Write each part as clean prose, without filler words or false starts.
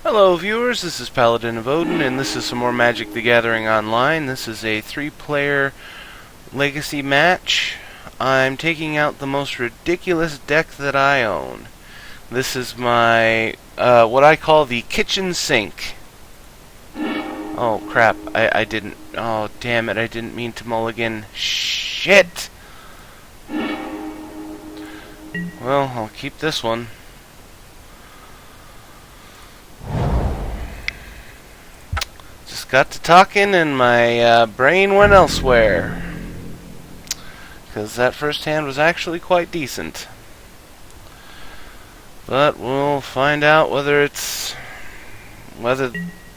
Hello viewers, this is Paladin of Odin, and this is some more Magic the Gathering Online. This is a 3-player Legacy match. I'm taking out the most ridiculous deck that I own. This is my, what I call the kitchen sink. Oh crap, I didn't, oh damn it, I didn't mean to mulligan. Shit! Well, I'll keep this one. Got to talking and my brain went elsewhere. Because that first hand was actually quite decent. But we'll find out whether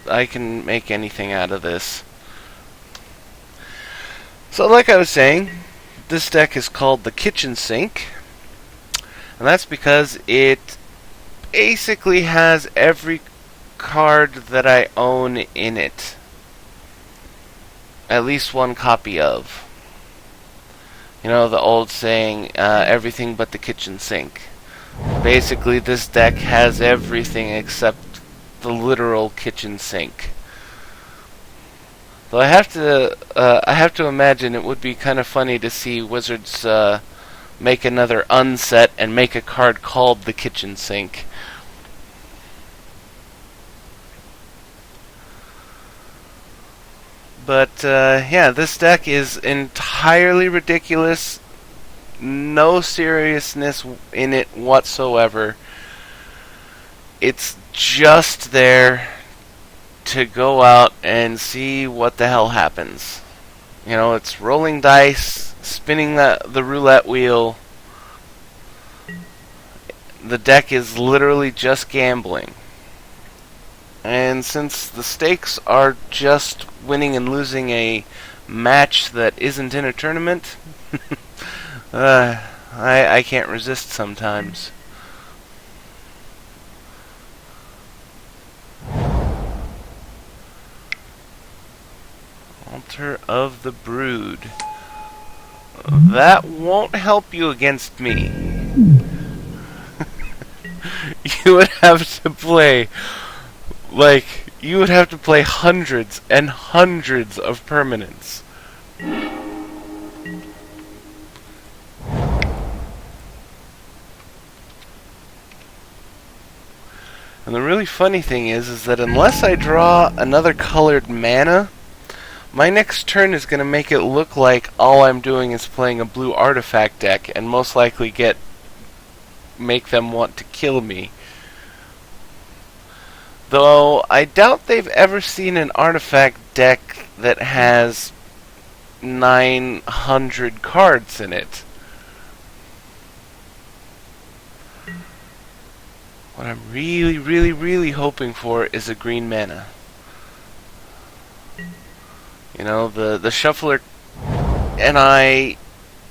I can make anything out of this. So like I was saying, this deck is called the Kitchen Sink. And that's because it basically has every card that I own in it. At least one copy of. You know, the old saying, everything but the kitchen sink. Basically, this deck has everything except the literal kitchen sink. Though I have to imagine it would be kind of funny to see Wizards make another unset and make a card called the kitchen sink. But, yeah, this deck is entirely ridiculous. No seriousness in it whatsoever. It's just there to go out and see what the hell happens. You know, it's rolling dice, spinning the roulette wheel. The deck is literally just gambling. And since the stakes are just winning and losing a match that isn't in a tournament, I can't resist sometimes. Altar of the Brood. That won't help you against me. You would have to play... you would have to play hundreds and hundreds of permanents. And the really funny thing is that unless I draw another colored mana, my next turn is going to make it look like all I'm doing is playing a blue artifact deck, and most likely make them want to kill me. Though, I doubt they've ever seen an artifact deck that has 900 cards in it. What I'm really, really, really hoping for is a green mana. You know, the Shuffler and I,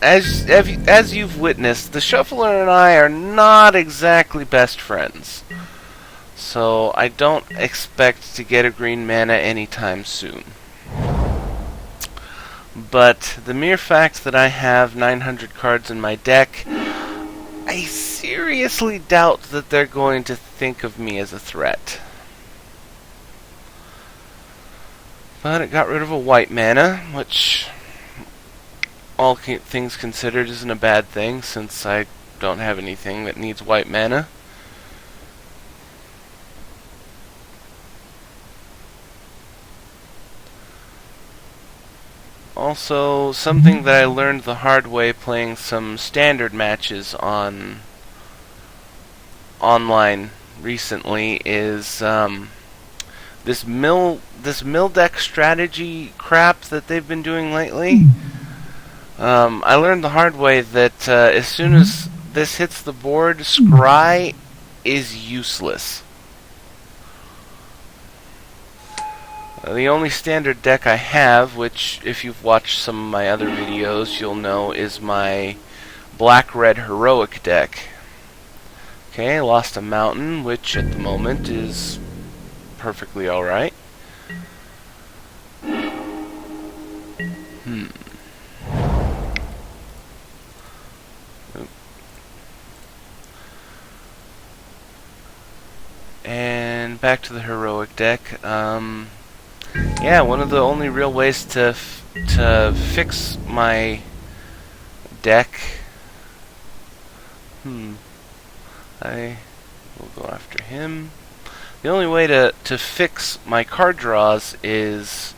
as you've witnessed, the Shuffler and I are not exactly best friends. So I don't expect to get a green mana anytime soon. But the mere fact that I have 900 cards in my deck, I seriously doubt that they're going to think of me as a threat. But it got rid of a white mana, which, all things considered, isn't a bad thing, since I don't have anything that needs white mana. Also, something that I learned the hard way playing some standard matches on online recently is this mill deck strategy crap that they've been doing lately. I learned the hard way that as soon as this hits the board, Scry is useless. The only standard deck I have, which if you've watched some of my other videos you'll know, is my black-red heroic deck. Okay, lost a mountain, which at the moment is perfectly alright. and back to the heroic deck. Yeah, one of the only real ways to fix my deck. I will go after him. The only way to fix my card draws is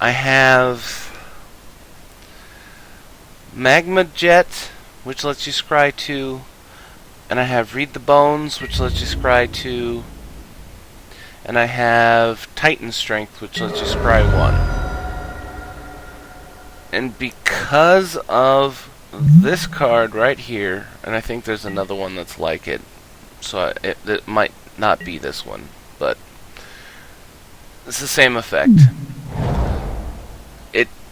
I have Magma Jet, which lets you scry 2, and I have Read the Bones, which lets you scry 2, and I have Titan Strength, which lets you scry 1. And because of this card right here, and I think there's another one that's like it, so it might not be this one, but it's the same effect.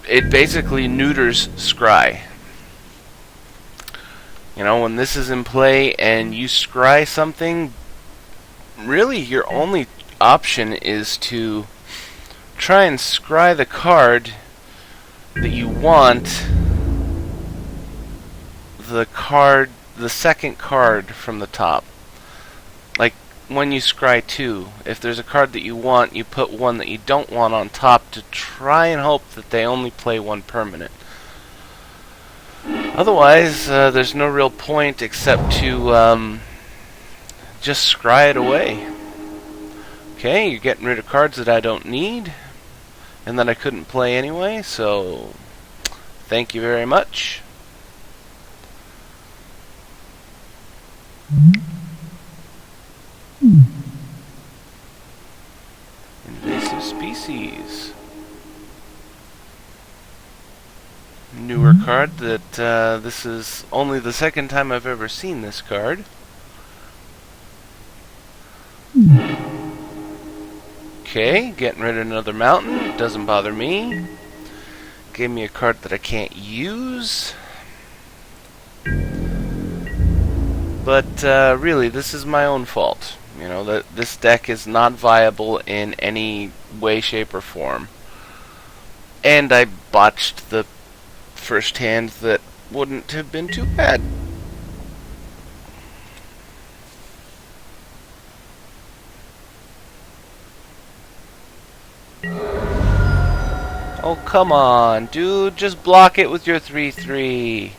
It basically neuters scry. You know, when this is in play and you scry something, really your only option is to try and scry the card that you want, the second card from the top. Like when you scry 2, if there's a card that you want, you put one that you don't want on top to try and hope that they only play one permanent. Otherwise, there's no real point except to just scry it away. Okay, you're getting rid of cards that I don't need and that I couldn't play anyway, so thank you very much. Invasive species. Newer card that this is only the second time I've ever seen this card. Okay, getting rid of another mountain. Doesn't bother me. Gave me a card that I can't use. But really, this is my own fault. You know, that this deck is not viable in any way, shape, or form. And I botched the first hand that wouldn't have been too bad. Oh, come on, dude. Just block it with your 3/3.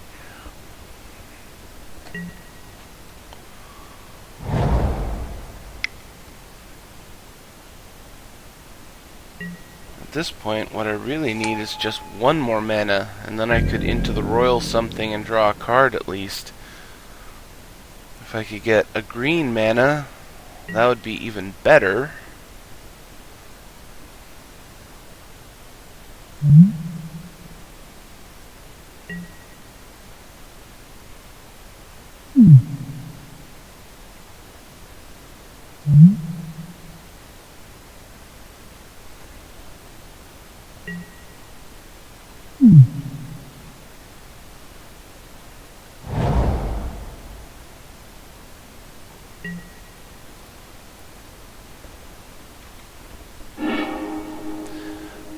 At this point, what I really need is just one more mana, and then I could Into the Roil something and draw a card at least. If I could get a green mana, that would be even better.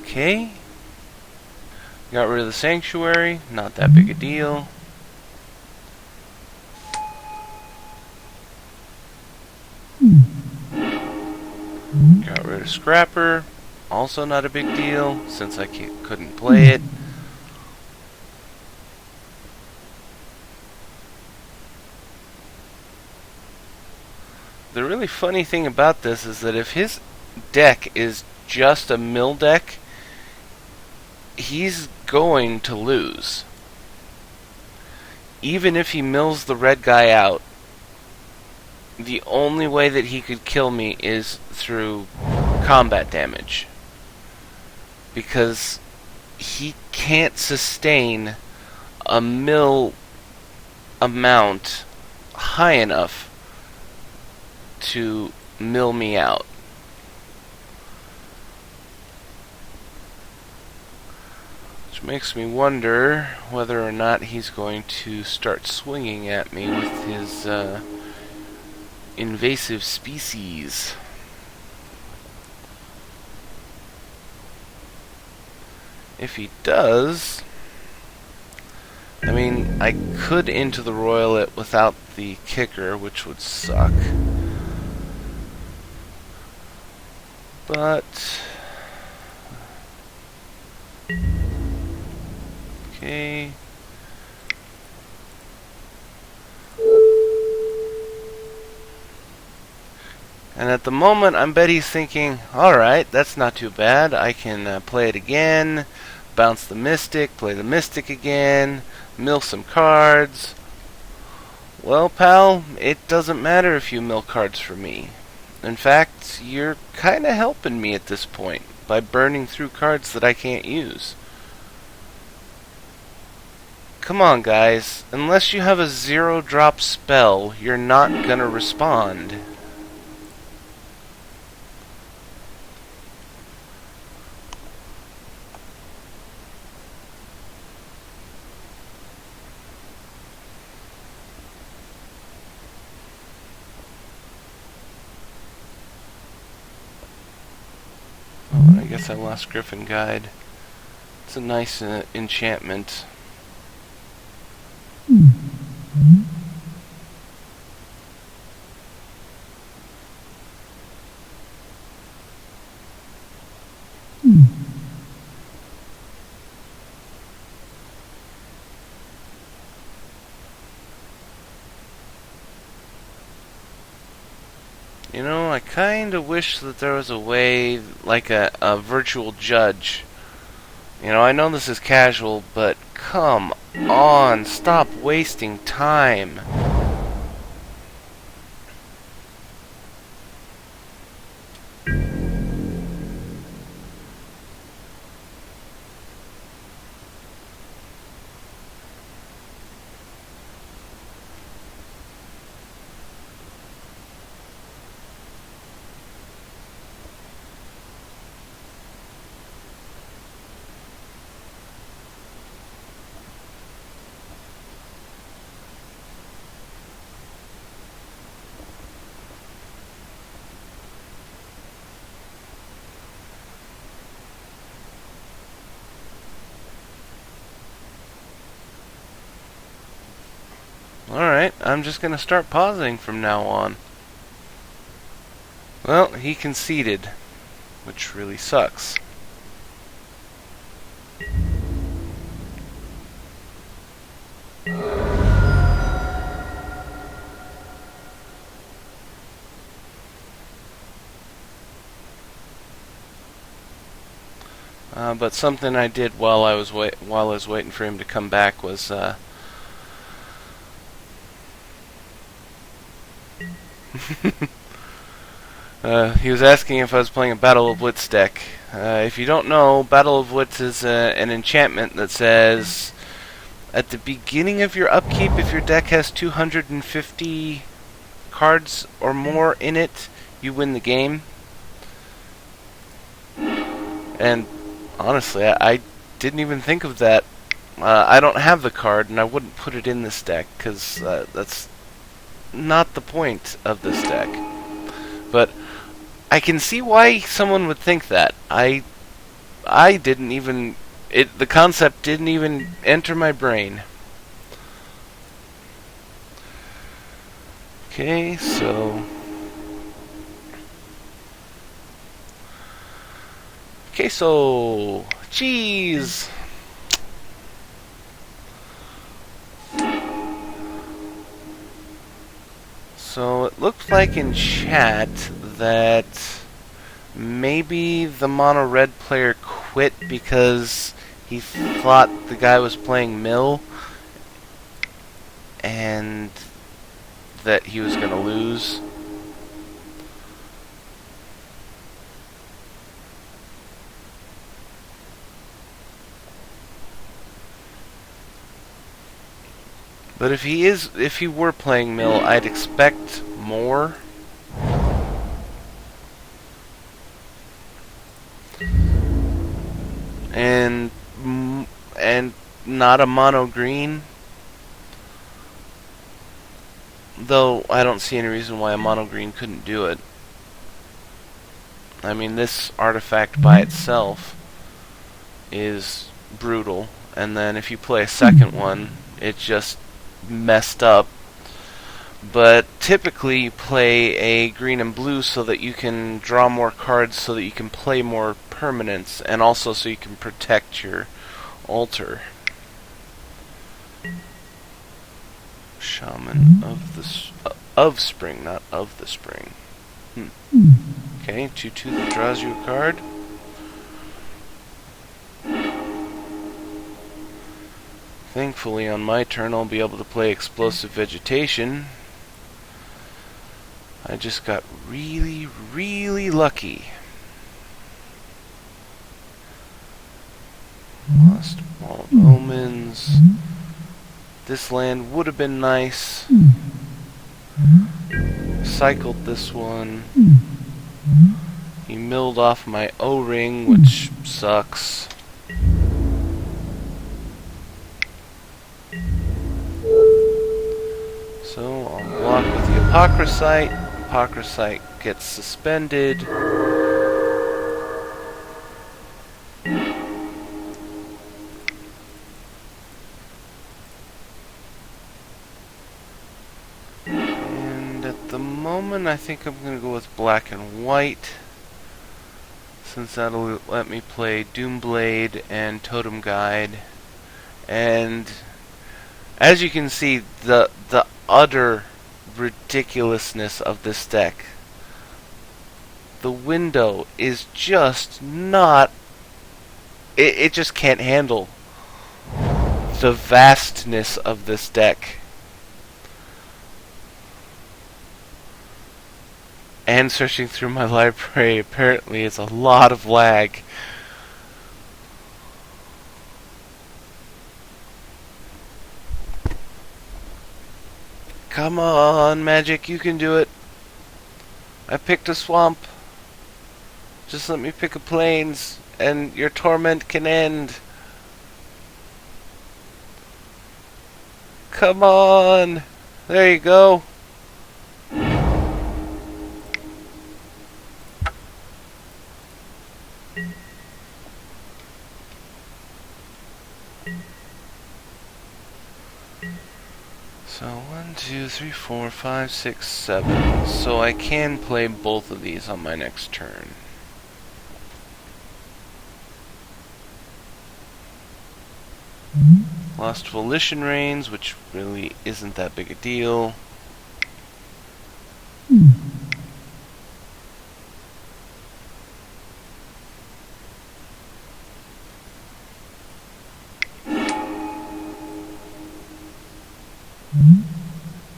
Okay. Got rid of the Sanctuary, not that big a deal. Got rid of Scrapper, also not a big deal, since I couldn't play it. The really funny thing about this is that if his deck is just a mill deck, he's going to lose. Even if he mills the red guy out, the only way that he could kill me is through combat damage. Because he can't sustain a mill amount high enough to mill me out. Which makes me wonder whether or not he's going to start swinging at me with his invasive species. If he does, I mean, I could Into the Roil it without the kicker, which would suck. But okay. And at the moment, I bet he's thinking, alright, that's not too bad. I can play it again, bounce the Mystic, play the Mystic again, mill some cards. Well, pal, it doesn't matter if you mill cards for me. In fact, you're kinda helping me at this point by burning through cards that I can't use. Come on, guys. Unless you have a 0-drop spell, you're not gonna respond. Oh, I guess I lost Griffin Guide. It's a nice enchantment. You know, I kinda wish that there was a way, like a virtual judge. You know, I know this is casual, but come on, stop wasting time. Alright, I'm just gonna start pausing from now on. Well, he conceded, which really sucks. But something I did while I was waiting for him to come back was he was asking if I was playing a Battle of Wits deck. If you don't know, Battle of Wits is an enchantment that says at the beginning of your upkeep, if your deck has 250 cards or more in it, you win the game. And honestly, I didn't even think of that. I don't have the card, and I wouldn't put it in this deck, because that's not the point of this deck. But I can see why someone would think that. I didn't even... the concept didn't even enter my brain. Okay, so... Cheese! So it looked like in chat that maybe the mono red player quit because he thought the guy was playing mill and that he was going to lose. But if he were playing mill, I'd expect more. And not a mono green. Though I don't see any reason why a mono green couldn't do it. I mean, this artifact by itself is brutal, and then if you play a second one, it just messed up But typically you play a green and blue so that you can draw more cards so that you can play more permanents, and also so you can protect your altar. Shaman of Spring, not of the Spring. Okay, 2/2 that draws you a card. Thankfully, on my turn, I'll be able to play Explosive Vegetation. I just got really, really lucky. Lost Wall of Omens. This land would have been nice. Cycled this one. He milled off my O-ring, which sucks. So I'll block with the Apocryphite. Apocryphite gets suspended. And at the moment, I think I'm going to go with black and white, since that'll let me play Doomblade and Totem Guide. And as you can see, the utter ridiculousness of this deck. The window is just not... It just can't handle the vastness of this deck. And searching through my library apparently is a lot of lag. Come on, Magic, you can do it. I picked a swamp. Just let me pick a plains, and your torment can end. Come on. There you go. So 1, 2, 3, 4, 5, 6, 7. So I can play both of these on my next turn. Lost Volition Reigns, which really isn't that big a deal.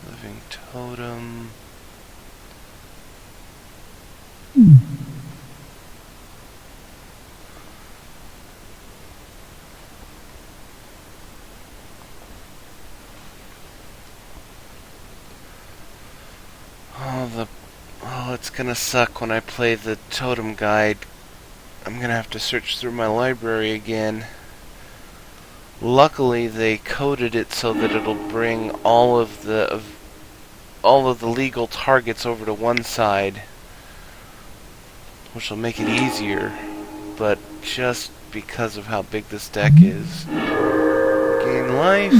Living Totem. Oh, it's gonna suck when I play the Totem Guide. I'm gonna have to search through my library again. Luckily, they coded it so that it'll bring all of the legal targets over to one side, which will make it easier. But just because of how big this deck is, gain life.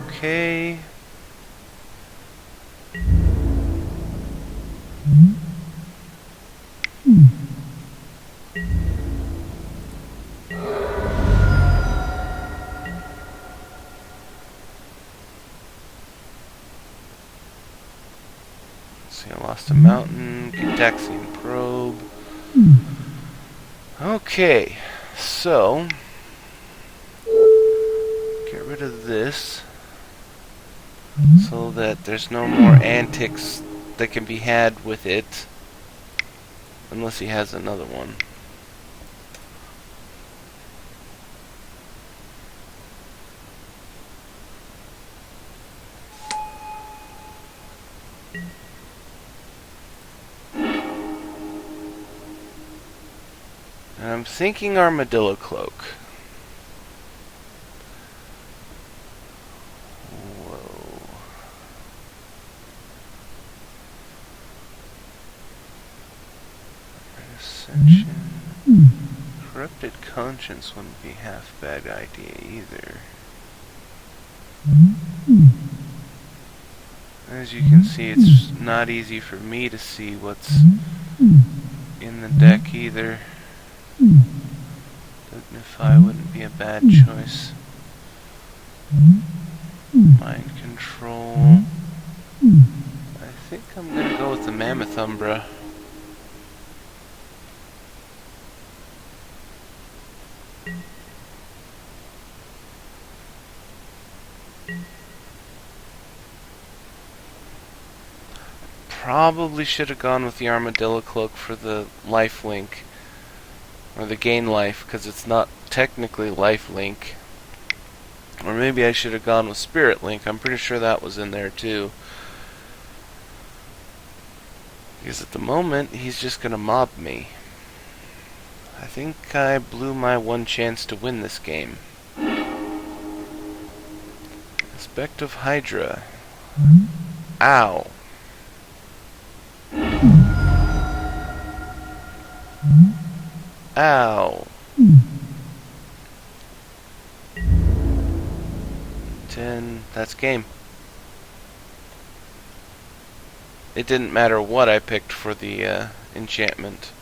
Okay. See, I lost a mountain, Gitaxian Probe. Okay, so get rid of this so that there's no more antics that can be had with it, unless he has another one. And I'm thinking Armadillo Cloak. Whoa. Ascension. Corrupted Conscience wouldn't be half bad idea either. As you can see, it's not easy for me to see what's in the deck either. Dignify wouldn't be a bad choice. Mind Control. I think I'm gonna go with the Mammoth Umbra. Probably should have gone with the Armadillo Cloak for the life link, or the gain life, because it's not technically life link. Or maybe I should have gone with Spirit Link. I'm pretty sure that was in there too. Because at the moment, he's just gonna mob me. I think I blew my one chance to win this game. Aspect of Hydra. Ow. Ow. 10. That's game. It didn't matter what I picked for the enchantment.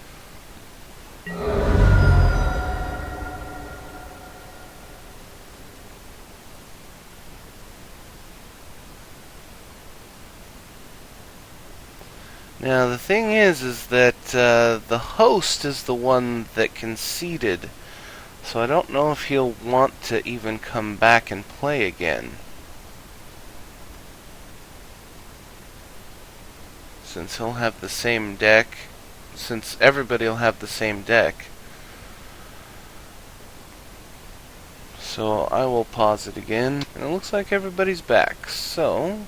Now the thing is that the host is the one that conceded, so I don't know if he'll want to even come back and play again, since he'll have the same deck, since everybody will have the same deck. So I will pause it again, and it looks like everybody's back. So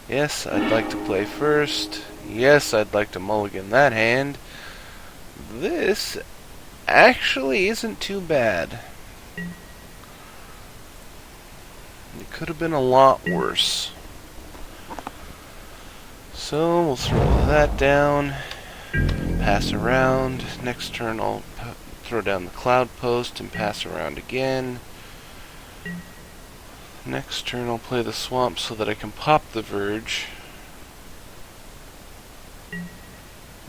yes, I'd like to play first. Yes, I'd like to mulligan that hand. This actually isn't too bad. It could have been a lot worse. So we'll throw that down, pass around. Next turn I'll throw down the Cloud Post and pass around again. Next turn I'll play the Swamp so that I can pop the Verge.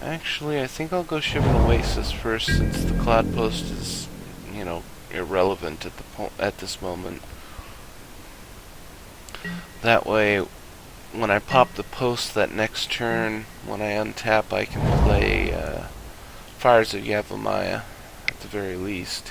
Actually, I think I'll go Shivan Oasis first, since the Cloud Post is, you know, irrelevant at this moment. That way, when I pop the post that next turn, when I untap, I can play Fires of Yavimaya at the very least.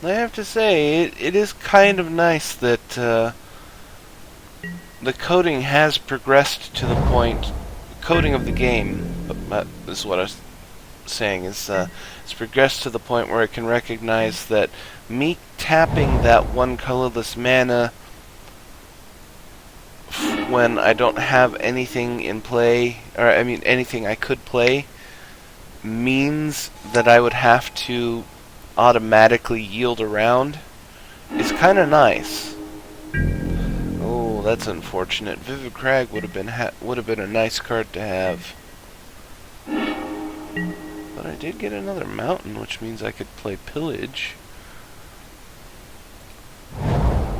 I have to say, it is kind of nice that the coding has progressed to the point, coding of the game, is what I was saying, is it's progressed to the point where it can recognize that me tapping that one colorless mana when I don't have anything in play, or I mean anything I could play, means that I would have to automatically yield around. Is kind of nice. Oh, that's unfortunate. Vivid Crag would have been a nice card to have. But I did get another mountain, which means I could play Pillage,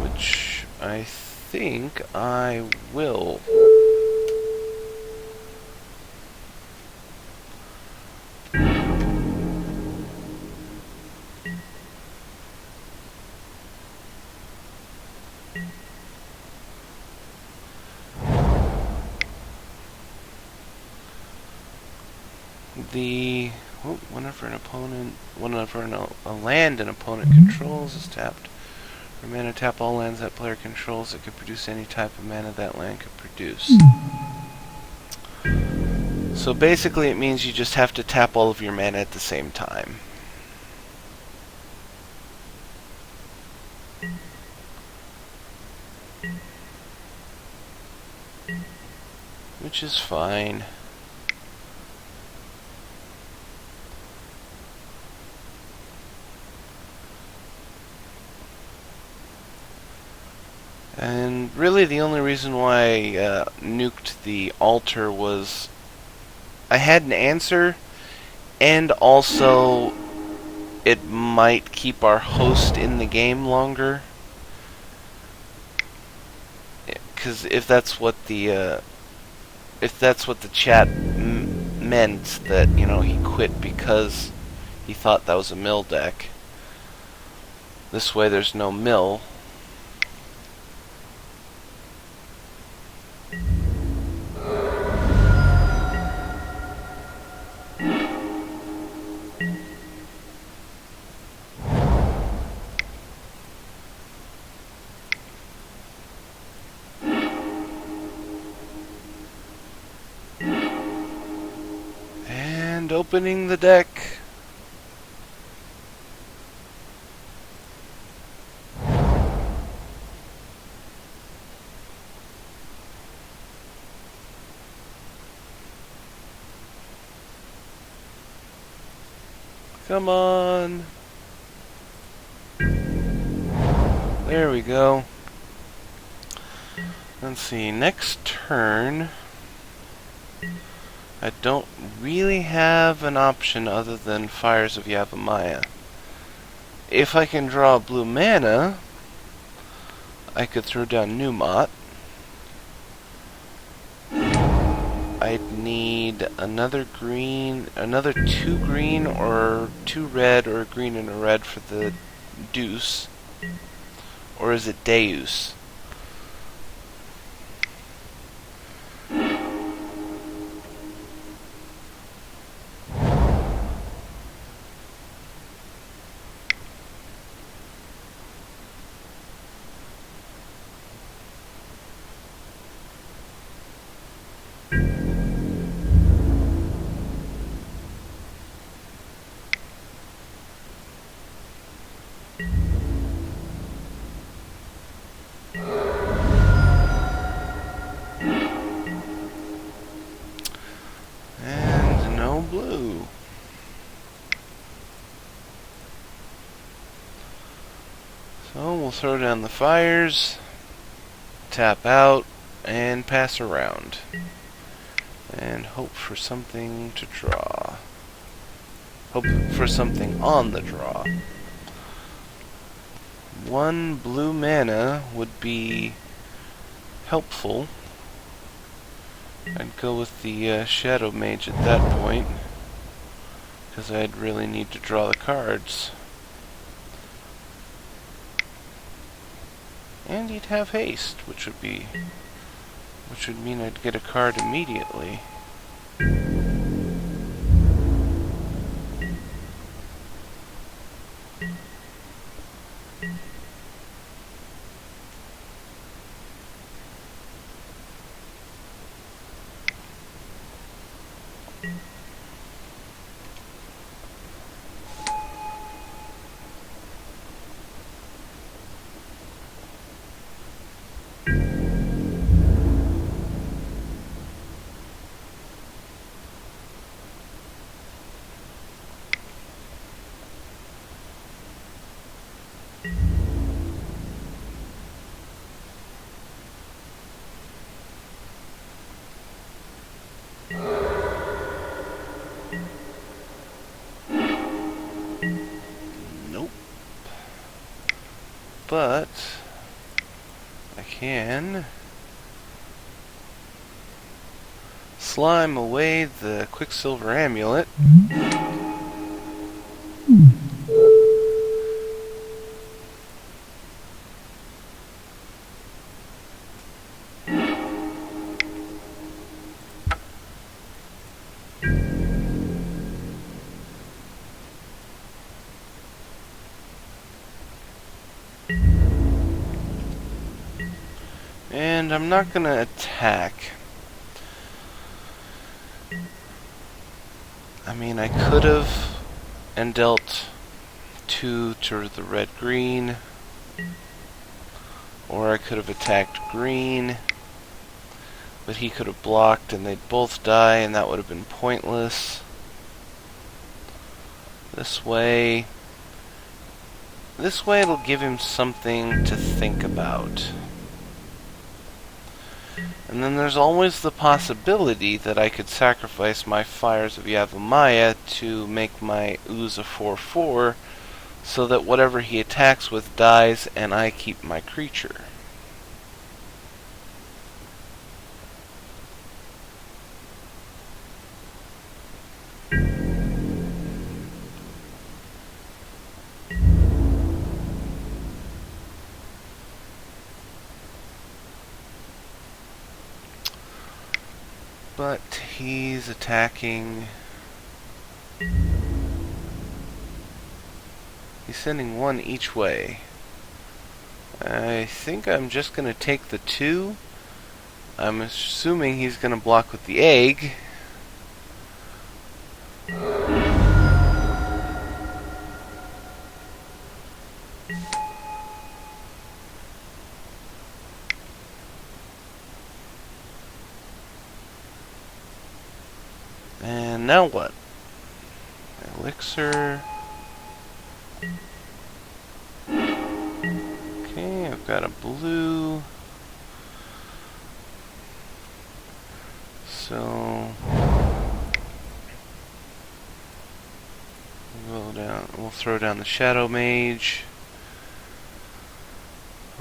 which I think I will. whenever a land an opponent controls is tapped, or mana tap all lands that player controls that could produce any type of mana that land could produce. So basically it means you just have to tap all of your mana at the same time. Which is fine. And really the only reason why I nuked the altar was I had an answer, and also it might keep our host in the game longer. Because if that's what the chat meant, that, you know, he quit because he thought that was a mill deck. This way there's no mill. And opening the deck. Come on. There we go. Let's see, next turn I don't really have an option other than Fires of Yavimaya. If I can draw blue mana, I could throw down Numot. I'd need another green, another 2 green or 2 red, or a green and a red for the deuce. Or is it Deus? And no blue. So we'll throw down the fires, tap out, and pass around. And hope for something to draw. Hope for something on the draw. 1 blue mana would be helpful. I'd go with the Shadow Mage at that point, because I'd really need to draw the cards. And he'd have haste, which would mean I'd get a card immediately. Nope. But I can slime away the Quicksilver Amulet. And I'm not gonna attack. I mean, I could have and dealt 2 to the red-green, or I could have attacked green, but he could have blocked and they'd both die, and that would have been pointless. This way it'll give him something to think about. And then there's always the possibility that I could sacrifice my Fires of Yavimaya to make my Ooze a 4/4, so that whatever he attacks with dies and I keep my creature. But he's attacking. He's sending 1 each way. I think I'm just going to take the 2. I'm assuming he's going to block with the egg. And now what? Elixir. Okay, I've got a blue. So we'll throw down the Shadow Mage.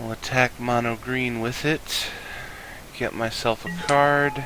I'll attack mono green with it. Get myself a card.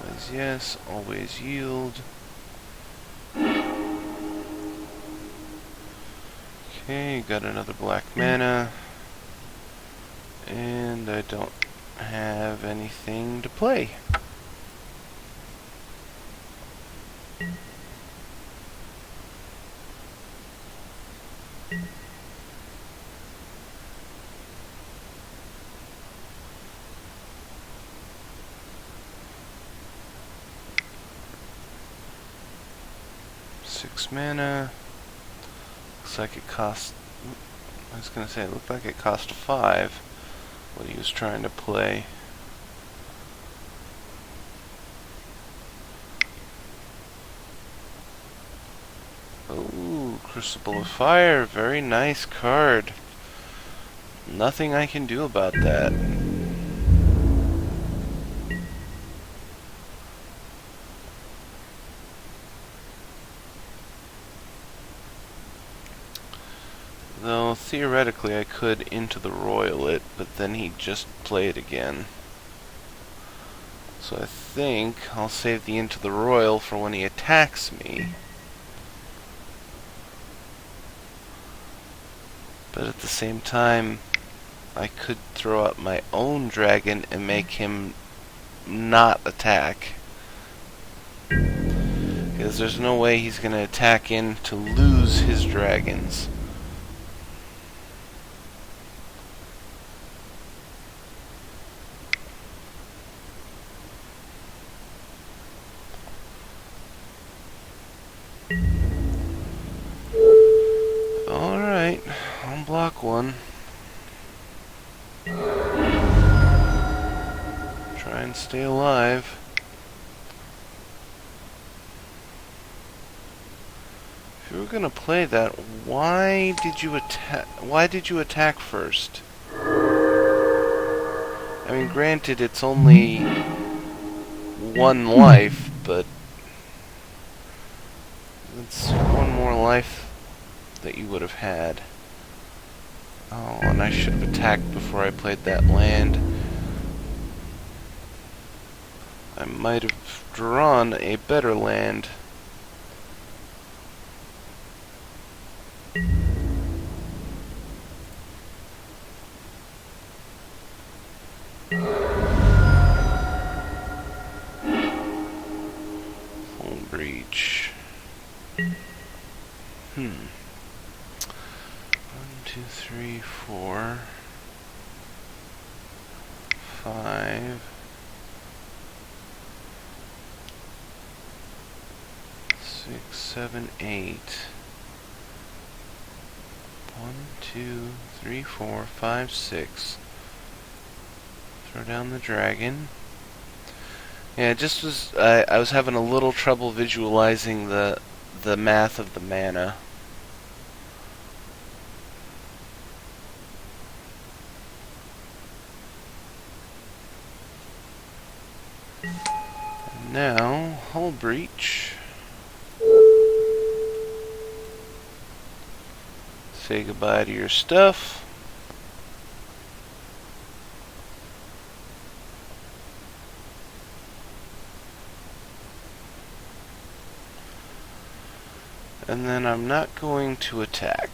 Always yes, always yield. Okay, got another black mana. And I don't have anything to play. Six mana. Looks like it cost. I was gonna say it looked like it cost 5. What he was trying to play. Oh, Crucible of Fire, very nice card. Nothing I can do about that. Though, theoretically, I could Into the Royal it, but then he'd just play it again. So I think I'll save the Into the Royal for when he attacks me. But at the same time, I could throw out my own dragon and make him not attack. Because there's no way he's going to attack in to lose his dragons. Alright, I'll block 1. Try and stay alive. If you were gonna play that, why did you attack first? I mean, granted, it's only 1 life, but it's 1 more life that you would have had. Oh, and I should have attacked before I played that land. I might have drawn a better land. Home breach. 1, 2, 3, 4, 5, 6, 7, 8. 1, 2, 3, 4, 5, 6. Throw down the dragon. Yeah, I was having a little trouble visualizing the math of the mana. And now, hull breach. Say goodbye to your stuff. And then I'm not going to attack.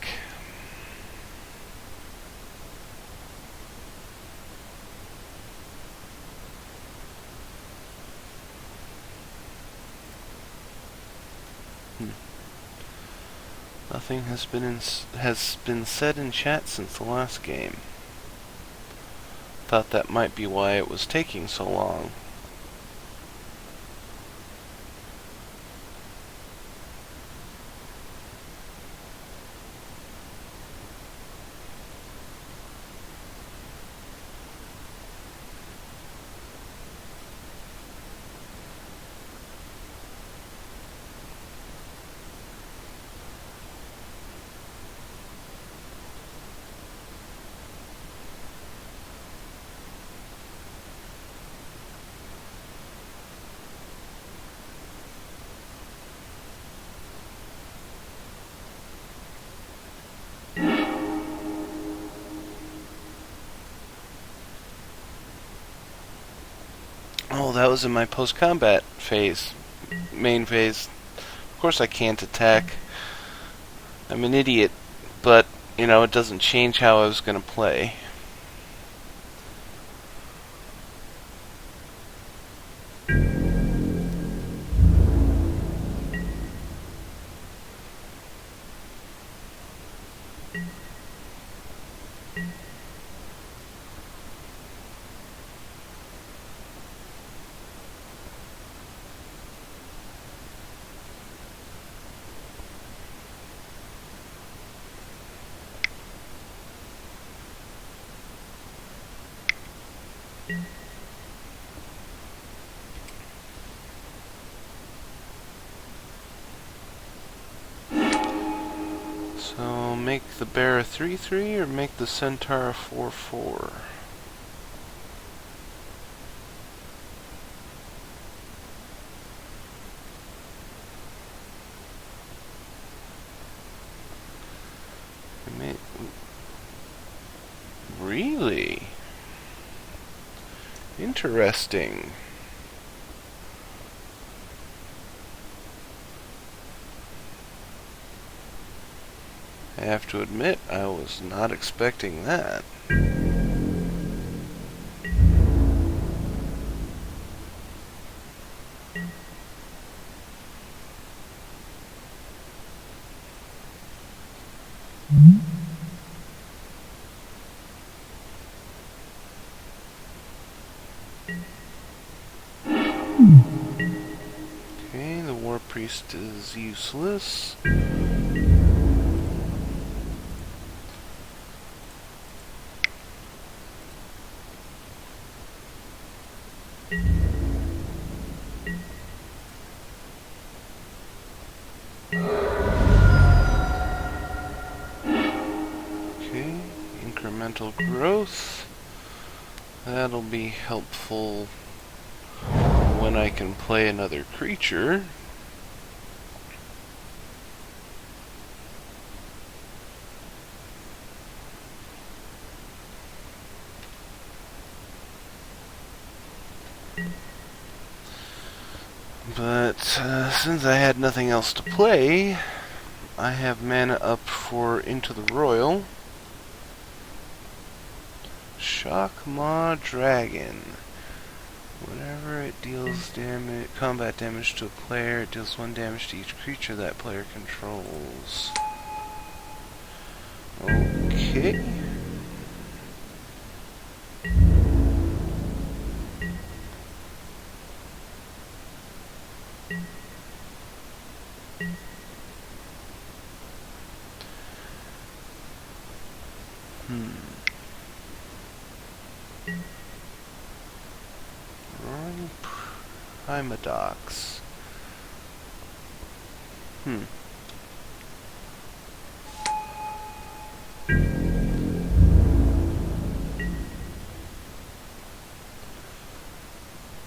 Nothing has been said in chat since the last game. Thought that might be why it was taking so long. Oh, that was in my post-combat phase. Main phase. Of course I can't attack. I'm an idiot. But, you know, it doesn't change how I was going to play. So, make the bear a 3/3 or make the centaur a 4/4? Really? Interesting. I have to admit, I was not expecting that. Okay, the war priest is useless. Okay, incremental growth. That'll be helpful when I can play another creature. But since I had nothing else to play, I have mana up for Into the Roil. Shockmaw Dragon. Whenever it deals combat damage to a player, it deals 1 damage to each creature that player controls. Okay. Roaring Primadox.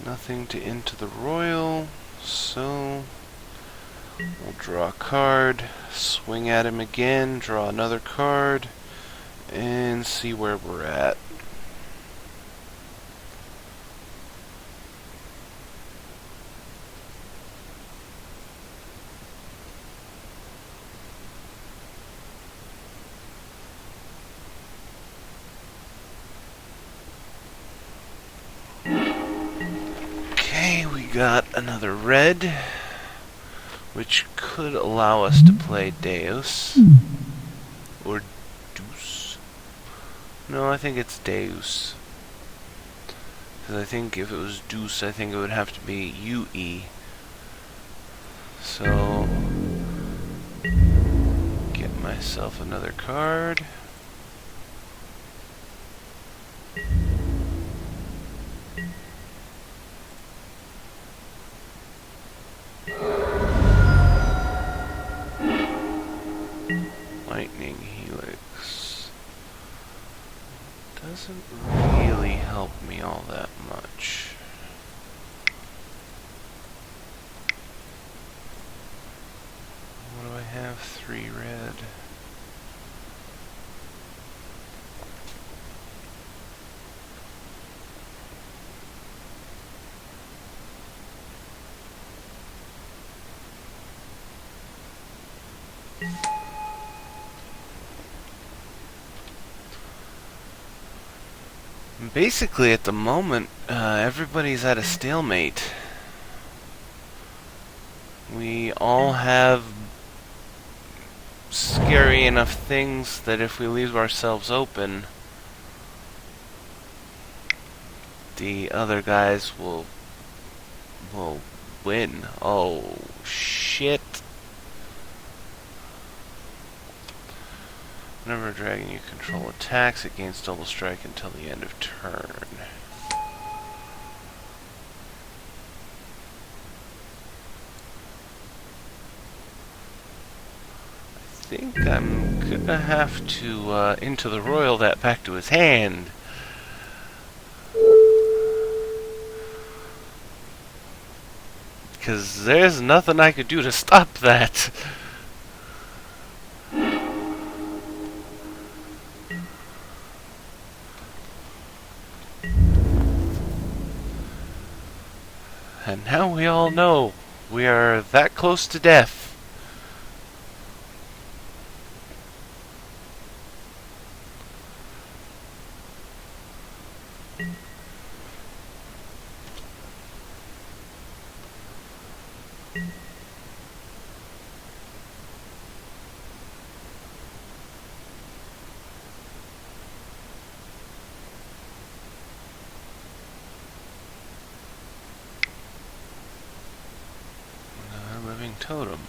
Nothing to Into the Roil, so we'll draw a card, swing at him again, draw another card, and see where we're at. Okay, we got another red, which could allow us to play Deus. Or Deuce. No, I think it's Deus. Because I think if it was Deuce, I think it would have to be UE. So, get myself another card. Lightning Helix. Doesn't really help me all that much. What do I have? 3 red. Basically, at the moment, everybody's at a stalemate. We all have scary enough things that if we leave ourselves open, the other guys will win. Oh, shit. Whenever a dragon you control attacks, it gains double strike until the end of turn. I think I'm gonna have to Into the Roil that back to his hand. Because there's nothing I could do to stop that. And now we all know we are that close to death. Living Totem.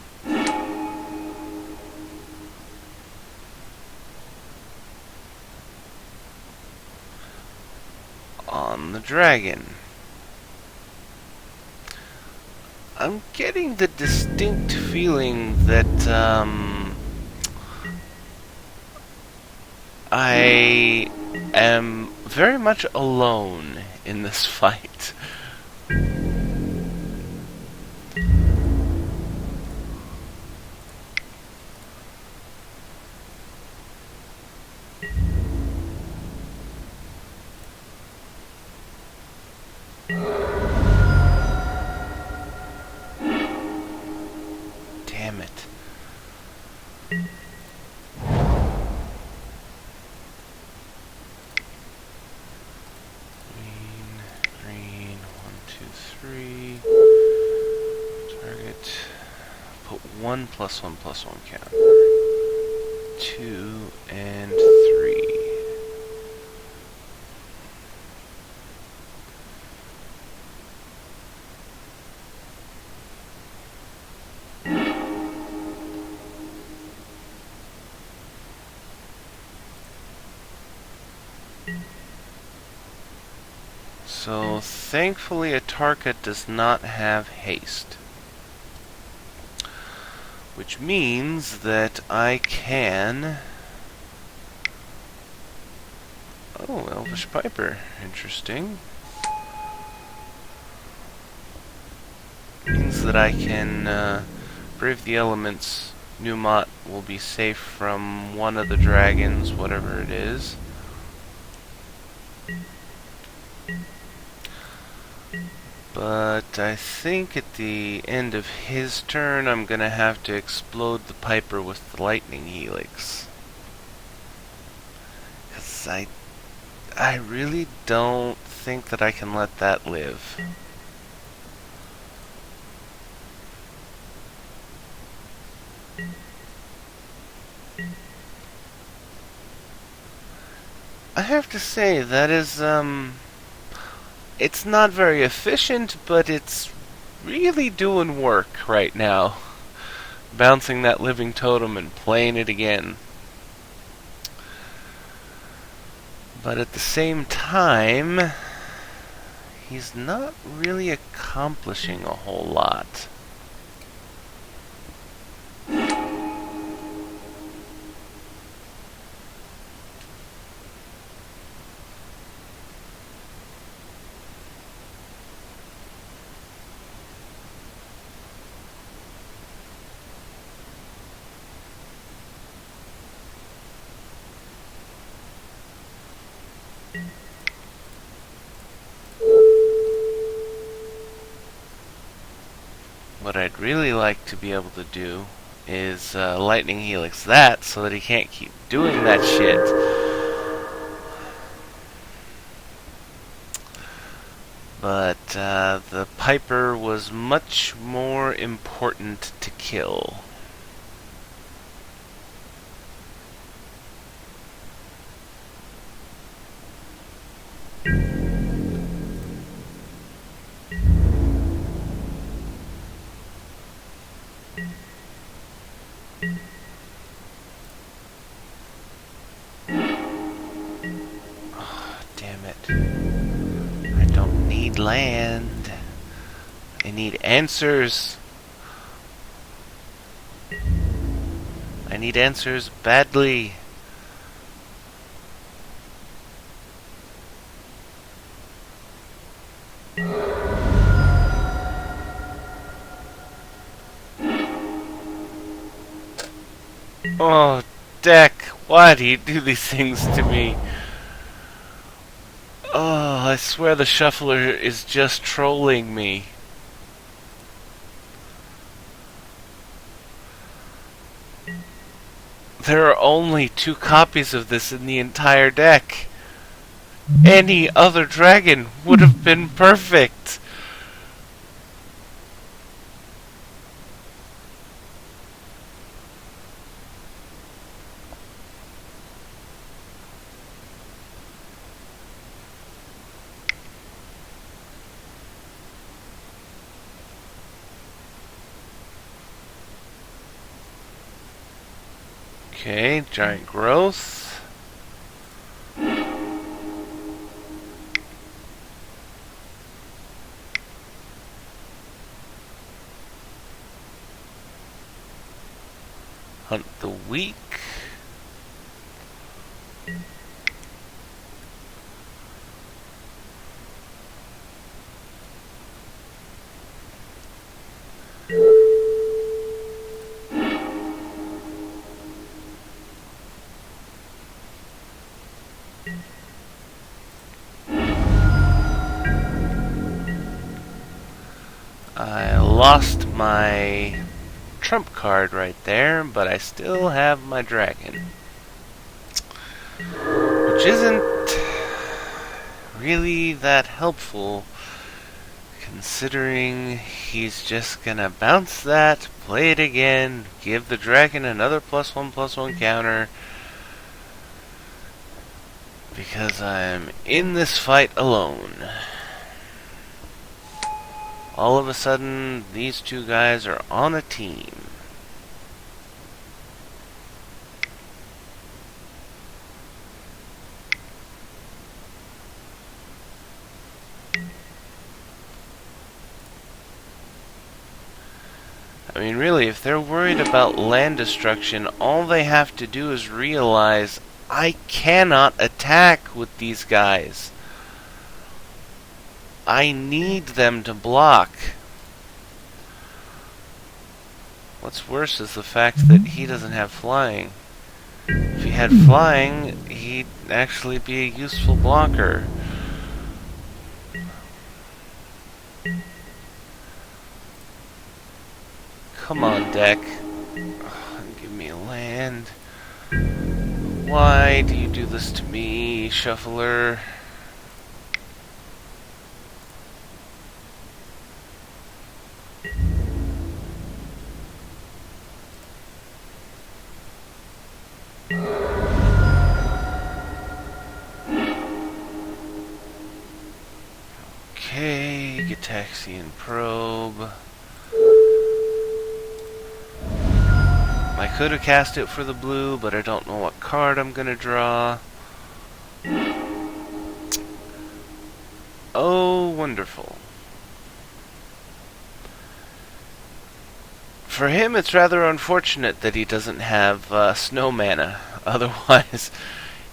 On the dragon. I'm getting the distinct feeling that I am very much alone in this fight. damn it. Green, 1, 2, 3. Target. Put 1+1+1 counter. 2 and 3. So, thankfully, Atarka does not have haste. Which means that I can... Oh, Elvish Piper. Interesting. Means that I can brave the elements. Numot will be safe from one of the dragons, whatever it is. But I think at the end of his turn, I'm gonna have to explode the Piper with the Lightning Helix. 'Cause I really don't think that I can let that live. I have to say, that is, it's not very efficient, but it's really doing work right now. Bouncing that living totem and playing it again. But at the same time, he's not really accomplishing a whole lot. What I'd really like to be able to do is Lightning Helix that so that he can't keep doing that shit. But the Piper was much more important to kill. Land. I need answers. I need answers badly. Oh, deck, why do you do these things to me? Oh, I swear the shuffler is just trolling me. There are only 2 copies of this in the entire deck. Any other dragon would have been perfect. Okay, giant growth. Hunt the weak. I lost my trump card right there, but I still have my dragon. Which isn't really that helpful, considering he's just gonna bounce that, play it again, give the dragon another +1/+1 counter, because I'm in this fight alone. All of a sudden, these two guys are on a team. I mean, really, if they're worried about land destruction, all they have to do is realize I cannot attack with these guys. I need them to block. What's worse is the fact that he doesn't have flying. If he had flying, he'd actually be a useful blocker. Come on, deck. Give me a land. Why do you do this to me, shuffler? Okay, Gitaxian probe. I could have cast it for the blue, but I don't know what card I'm gonna draw. Oh, wonderful. For him, it's rather unfortunate that he doesn't have snow mana. Otherwise,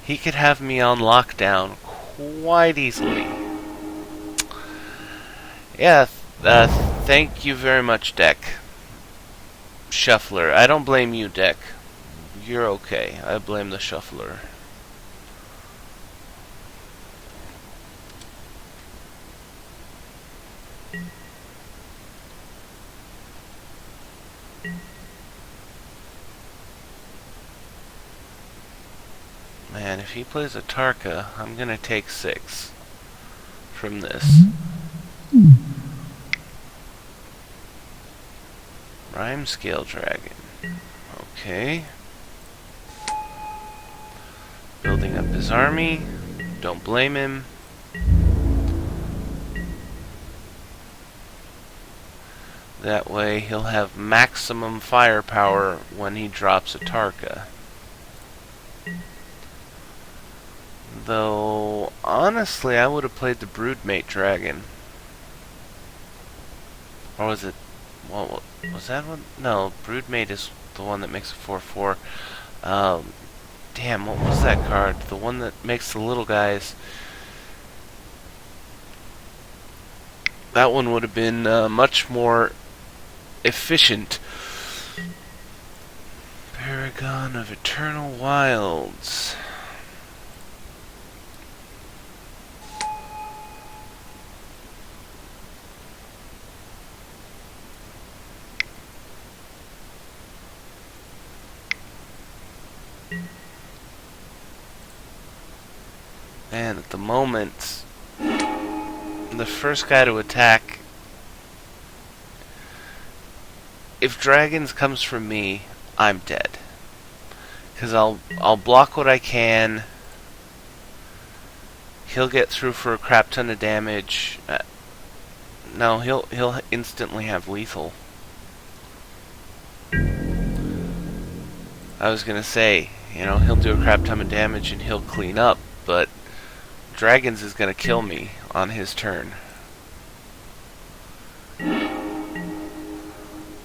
he could have me on lockdown quite easily. Yeah, thank you very much, deck. Shuffler. I don't blame you, deck. You're okay. I blame the shuffler. Man, if he plays a Tarka, I'm gonna take 6 from this. Rime Scale Dragon. Okay. Building up his army. Don't blame him. That way he'll have maximum firepower when he drops a Tarka. Though, honestly, I would have played the Broodmate Dragon. Or was it... Well, was that one? No, Broodmate is the one that makes a 4/4. Damn, what was that card? The one that makes the little guys. That one would have been much more efficient. Paragon of Eternal Wilds. And at the moment, the first guy to attack, if Dragons comes from me, I'm dead. Because I'll block what I can. He'll get through for a crap ton of damage. No, he'll instantly have lethal. I was gonna say, you know, he'll do a crap ton of damage and he'll clean up, but Dragons is gonna kill me on his turn.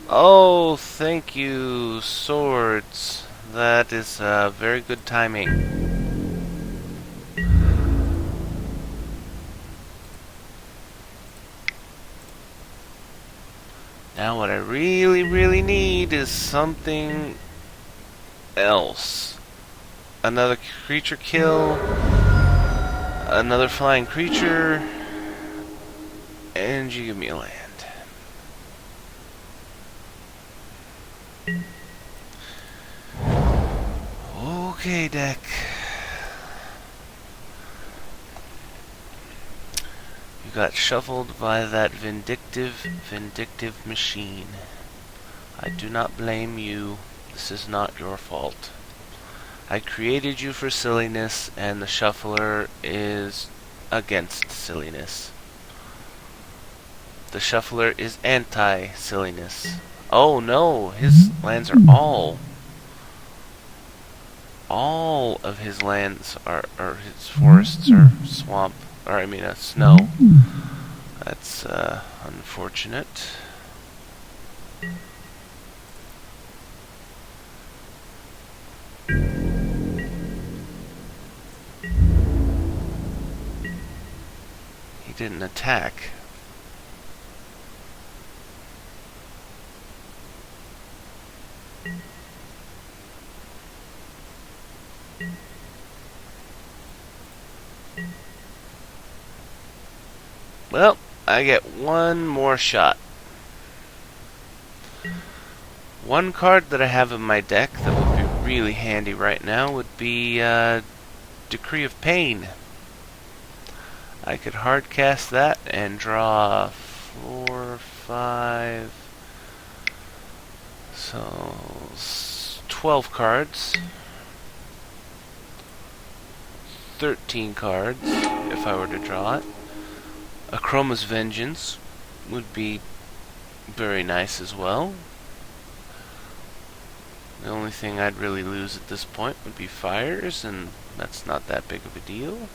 Oh, thank you, swords. That is very good timing. Now what I really need is something else. Another creature kill. Another flying creature, and you give me a land. Okay, deck. You got shuffled by that vindictive machine. I do not blame you. This is not your fault. I created you for silliness, and the shuffler is against silliness. The shuffler is anti-silliness. Oh no, his lands are all of his lands are, or his forests are swamp, or I mean snow. That's unfortunate. He didn't attack. Well, I get one more shot. One card that I have in my deck that would be really handy right now would be Decree of Pain. I could hard cast that and draw 4, 5, so 12 cards, 13 cards if I were to draw it. Akroma's Vengeance would be very nice as well. The only thing I'd really lose at this point would be fires, and that's not that big of a deal.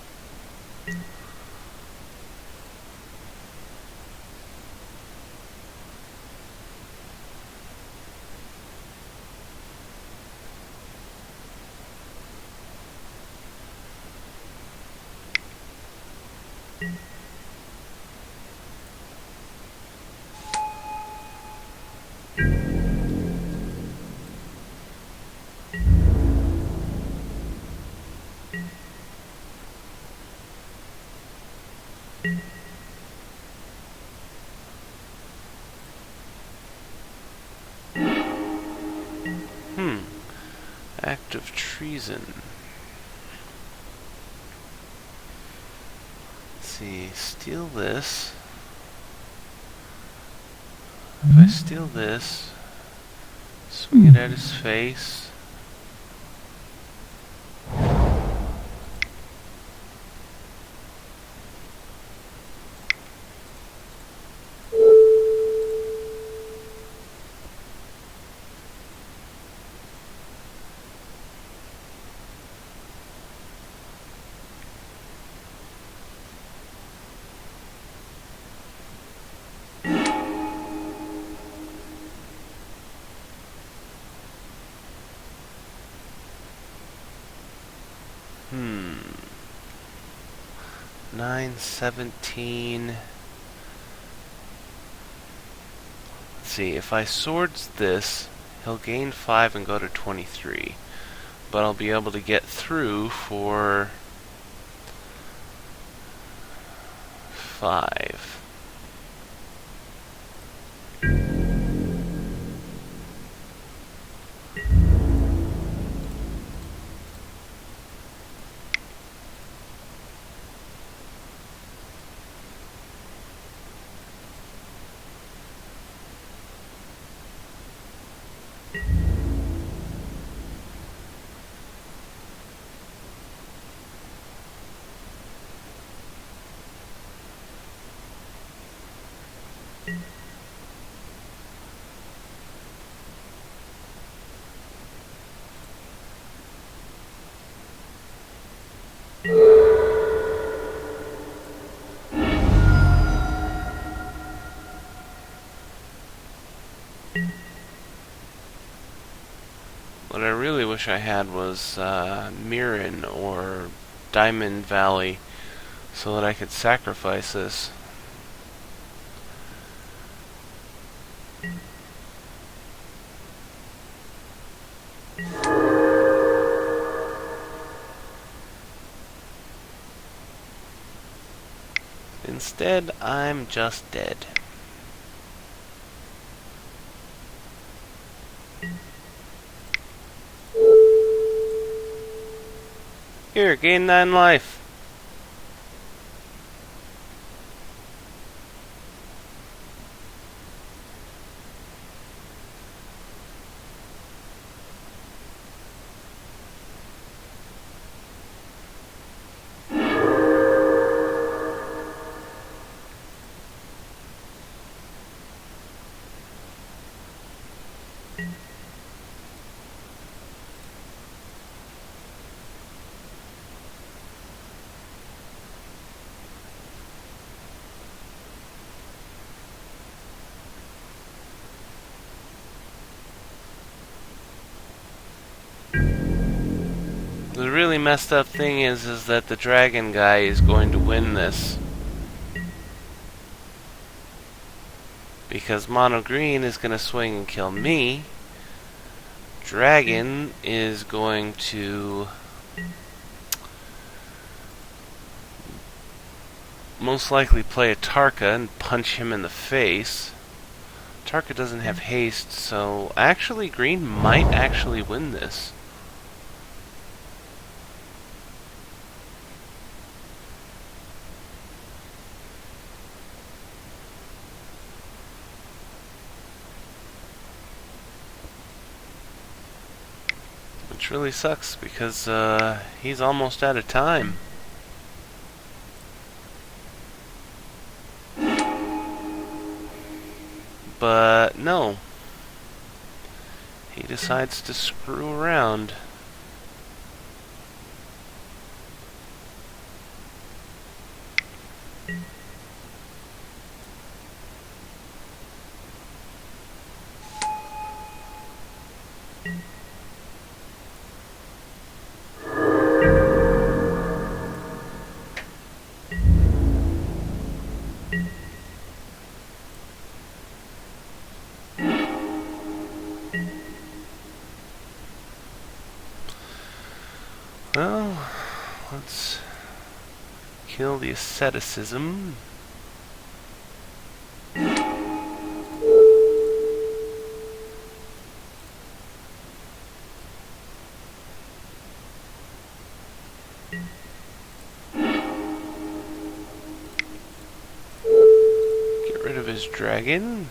Act of treason. Let's see, steal this. If I steal this, swing it at his face. Hmm. 9, 17. Let's see, if I swords this, he'll gain 5 and go to 23. But I'll be able to get through for 5. What I really wish I had was Mirren or Diamond Valley so that I could sacrifice this. Instead, I'm just dead. Here, gain 9 life. The really messed up thing is that the dragon guy is going to win this. Because mono green is going to swing and kill me. Dragon is going to most likely play a Tarka and punch him in the face. Tarka doesn't have haste, so actually green might actually win this. Which really sucks because he's almost out of time. But no. He decides to screw around. Well, let's kill the asceticism. Get rid of his dragon.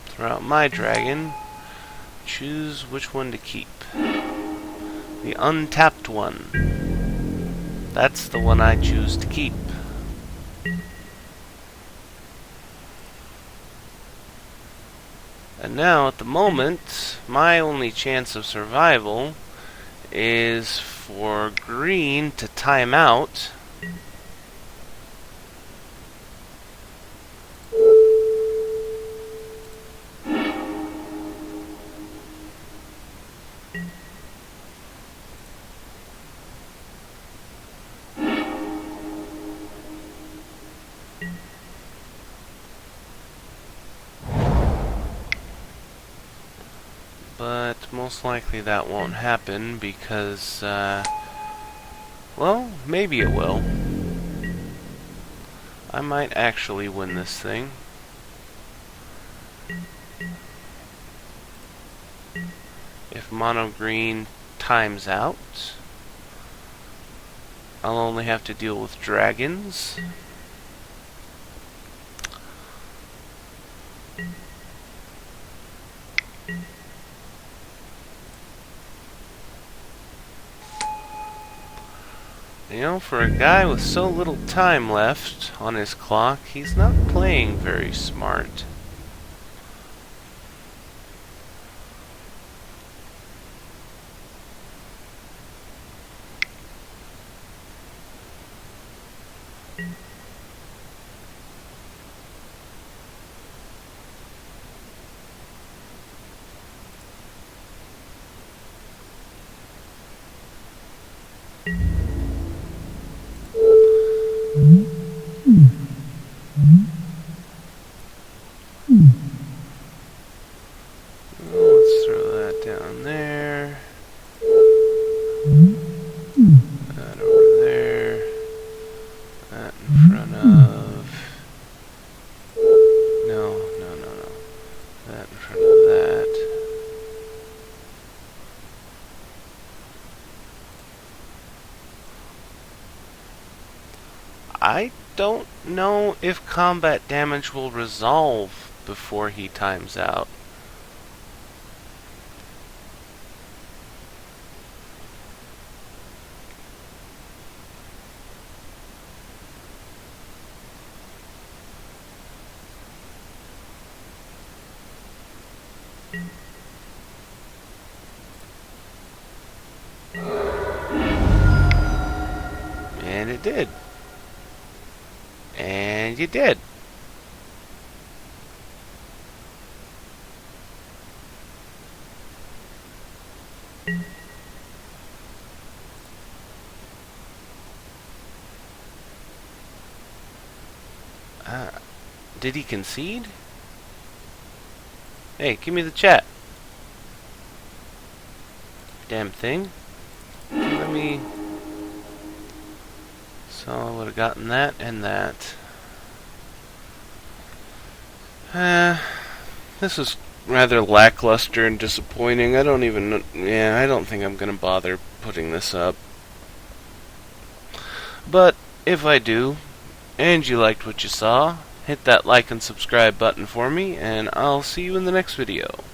Throw out my dragon. Choose which one to keep. The untapped one. That's the one I choose to keep. And now, at the moment, my only chance of survival is for green to time out. But most likely that won't happen because, well, maybe it will. I might actually win this thing. If mono green times out, I'll only have to deal with dragons. You know, for a guy with so little time left on his clock, he's not playing very smart. I don't know if combat damage will resolve before he times out. And it did. And you did. Did he concede? Hey, give me the chat. Damn thing. Let me... So I would have gotten that and that. This is rather lackluster and disappointing. I don't even... Yeah, I don't think I'm going to bother putting this up. But if I do, and you liked what you saw, hit that like and subscribe button for me, and I'll see you in the next video.